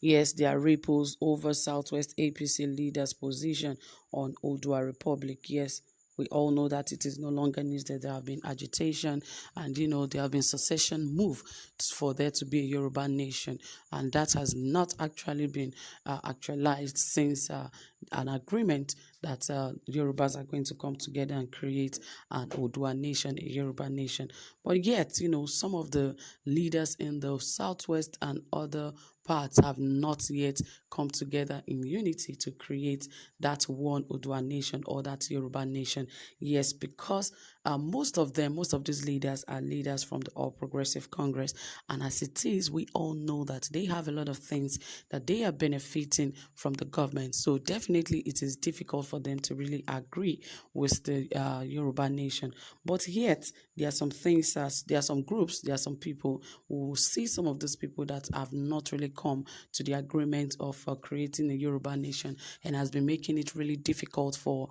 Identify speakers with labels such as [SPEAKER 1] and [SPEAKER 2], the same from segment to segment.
[SPEAKER 1] Yes, there are ripples over Southwest APC leaders' position on Oodua Republic. Yes, we all know that it is no longer news that there have been agitation and, there have been secession move for there to be a Yoruba nation. And that has not actually been actualized since an agreement that Yorubas are going to come together and create an Oodua nation, a Yoruba nation. But yet, some of the leaders in the Southwest and other parts have not yet come together in unity to create that one Oodua nation or that Yoruba nation. Yes, because most of these leaders are leaders from the All Progressive Congress. And as it is, we all know that they have a lot of things that they are benefiting from the government. So definitely it is difficult for them to really agree with the Yoruba nation. But yet, there are some things, there are some groups, there are some people who see some of those people that have not really come to the agreement of creating a Yoruba nation and has been making it really difficult for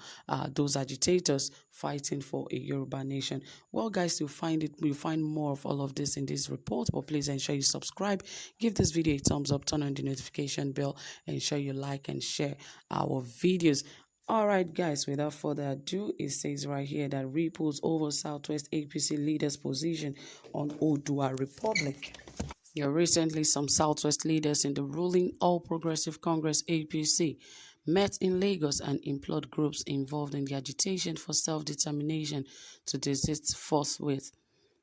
[SPEAKER 1] those agitators fighting for a Yoruba nation. Well, guys, you'll find more of all of this in this report, but please ensure you subscribe, give this video a thumbs up, turn on the notification bell, ensure you like and share our videos. Alright guys, without further ado, it says right here that ripples over Southwest APC leaders' position on Oodua Republic. Recently, some Southwest leaders in the ruling All Progressive Congress APC met in Lagos and implored groups involved in the agitation for self-determination to desist forthwith.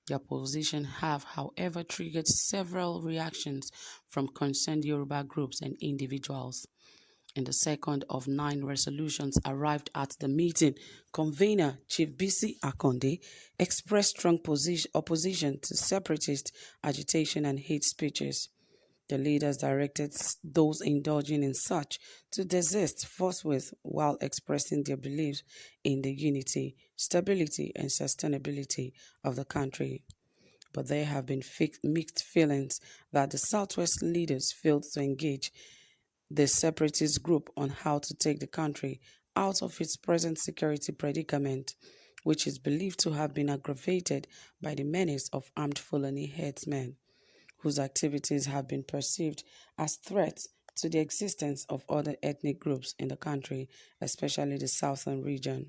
[SPEAKER 1] Their position have, however, triggered several reactions from concerned Yoruba groups and individuals. In the second of 9 resolutions arrived at the meeting, convener Chief Bisi Akonde expressed strong opposition to separatist agitation and hate speeches. The leaders directed those indulging in such to desist forthwith while expressing their beliefs in the unity, stability, and sustainability of the country. But there have been mixed feelings that the Southwest leaders failed to engage the separatist group on how to take the country out of its present security predicament, which is believed to have been aggravated by the menace of armed Fulani headsmen, whose activities have been perceived as threats to the existence of other ethnic groups in the country, especially the southern region.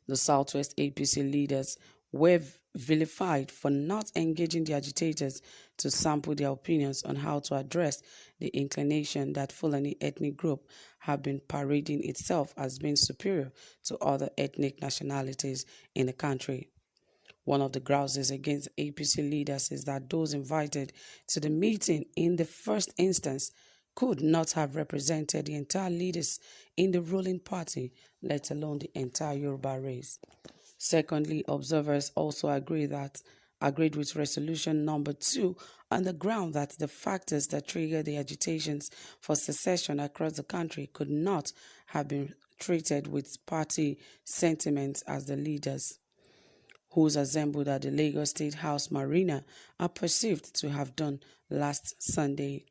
[SPEAKER 1] The Southwest APC leaders were vilified for not engaging the agitators to sample their opinions on how to address the inclination that Fulani ethnic group have been parading itself as being superior to other ethnic nationalities in the country. One of the grouses against APC leaders is that those invited to the meeting in the first instance could not have represented the entire leaders in the ruling party, let alone the entire Yoruba race. Secondly, observers also agreed with resolution number 2 on the ground that the factors that triggered the agitations for secession across the country could not have been treated with party sentiments as the leaders, whose assembled at the Lagos State House Marina, are perceived to have done last Sunday.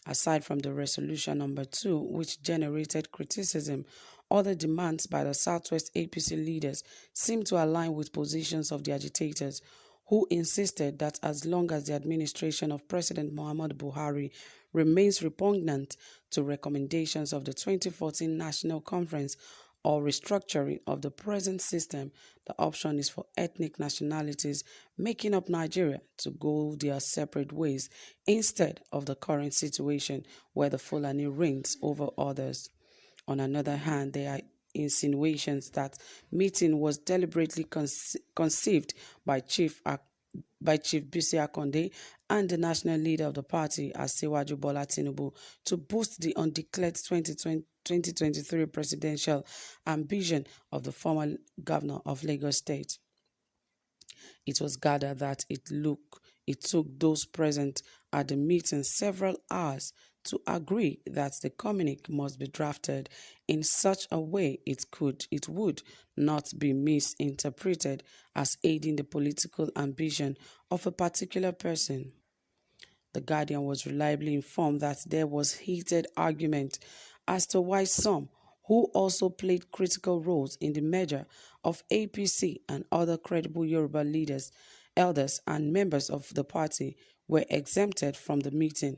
[SPEAKER 1] Aside from the resolution number 2, which generated criticism, other demands by the Southwest APC leaders seem to align with positions of the agitators, who insisted that as long as the administration of President Muhammadu Buhari remains repugnant to recommendations of the 2014 National Conference or restructuring of the present system, the option is for ethnic nationalities making up Nigeria to go their separate ways instead of the current situation where the Fulani reigns over others. On another hand, there are insinuations that meeting was deliberately conceived by Chief Bisi Akonde and the national leader of the party, Asiwaju Bola Tinubu, to boost the undeclared 2023 presidential ambition of the former governor of Lagos State. It was gathered that it took those present at the meeting several hours to agree that the communique must be drafted in such a way it would not be misinterpreted as aiding the political ambition of a particular person. The Guardian was reliably informed that there was heated argument as to why some, who also played critical roles in the merger of APC and other credible Yoruba elders and members of the party, were exempted from the meeting.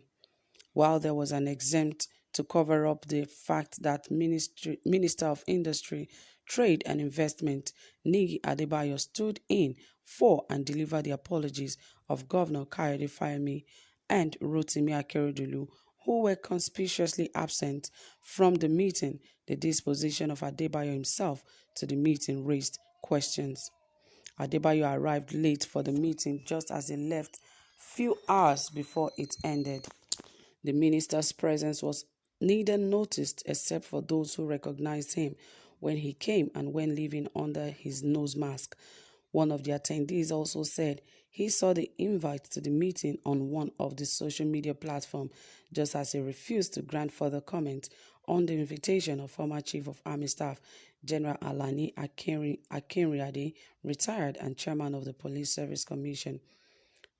[SPEAKER 1] while there was an exempt to cover up the fact that Minister of Industry, Trade and Investment, Nigi Adebayo, stood in for and delivered the apologies of Governor Kayode Fayemi and Rotimi Akeredolu, who were conspicuously absent from the meeting. The disposition of Adebayo himself to the meeting raised questions. Adebayo arrived late for the meeting just as he left few hours before it ended. The minister's presence was neither noticed except for those who recognized him when he came and when leaving under his nose mask. One of the attendees also said he saw the invite to the meeting on one of the social media platforms, just as he refused to grant further comment on the invitation of former Chief of Army Staff General Alani Akinrinade, retired and chairman of the Police Service Commission.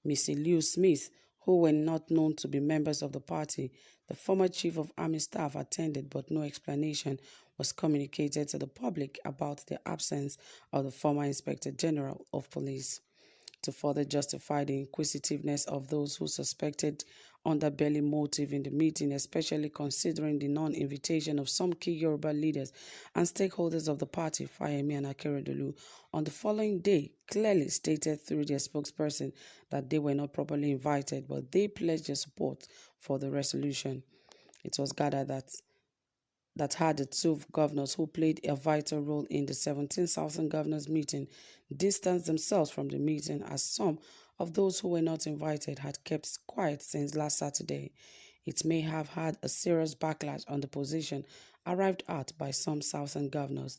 [SPEAKER 1] Missy Liu Smith, who were not known to be members of the party. The former Chief of Army Staff attended, but no explanation was communicated to the public about the absence of the former Inspector General of Police. To further justify the inquisitiveness of those who suspected underbelly motive in the meeting, especially considering the non-invitation of some key Yoruba leaders and stakeholders of the party, Fayemi and Akeredolu, on the following day, clearly stated through their spokesperson that they were not properly invited, but they pledged their support for the resolution. It was gathered that had the two governors who played a vital role in the 17 Southern Governors meeting distanced themselves from the meeting, as some of those who were not invited had kept quiet since last Saturday. It may have had a serious backlash on the position arrived at by some Southern governors.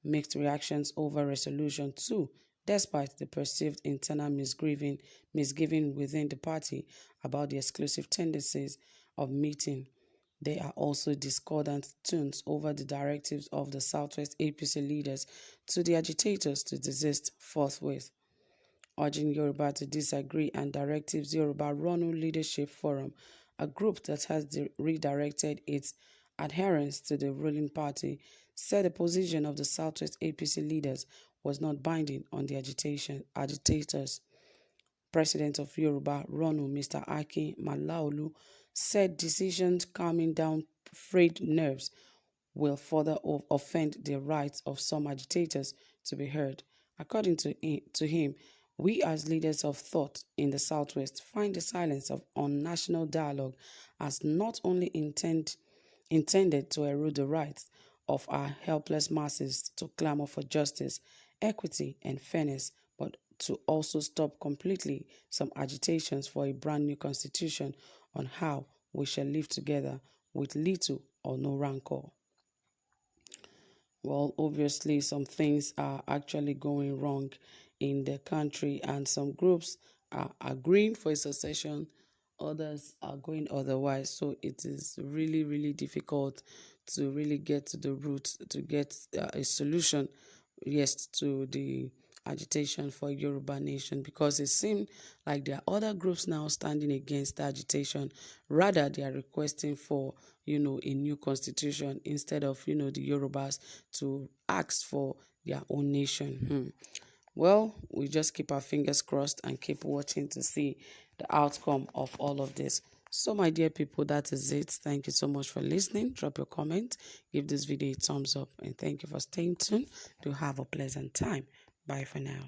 [SPEAKER 1] Mixed reactions over resolution 2, despite the perceived internal misgiving within the party about the exclusive tendencies of meeting. There are also discordant tunes over the directives of the Southwest APC leaders to the agitators to desist forthwith. Urging Yoruba to disagree and directives Yoruba Ronu Leadership Forum, a group that has redirected its adherence to the ruling party, said the position of the Southwest APC leaders was not binding on the agitators. President of Yoruba Ronu, Mr. Akin Malaolu, said decisions calming down frayed nerves will further offend the rights of some agitators to be heard. According to him, we as leaders of thought in the Southwest find the silence on national dialogue as not only intended to erode the rights of our helpless masses to clamor for justice, equity, and fairness, but to also stop completely some agitations for a brand new constitution on how we shall live together with little or no rancor. Well, obviously, some things are actually going wrong in the country, and some groups are agreeing for a secession, others are going otherwise. So it is really, really difficult to really get to the root, to get a solution, yes, to the agitation for Yoruba nation, because it seems like there are other groups now standing against the agitation. Rather, they are requesting for, a new constitution instead of, the Yorubas to ask for their own nation. Well, we just keep our fingers crossed and keep watching to see the outcome of all of this. So, my dear people, that is it. Thank you so much for listening. Drop your comment, give this video a thumbs up, and thank you for staying tuned. Do have a pleasant time. Bye for now.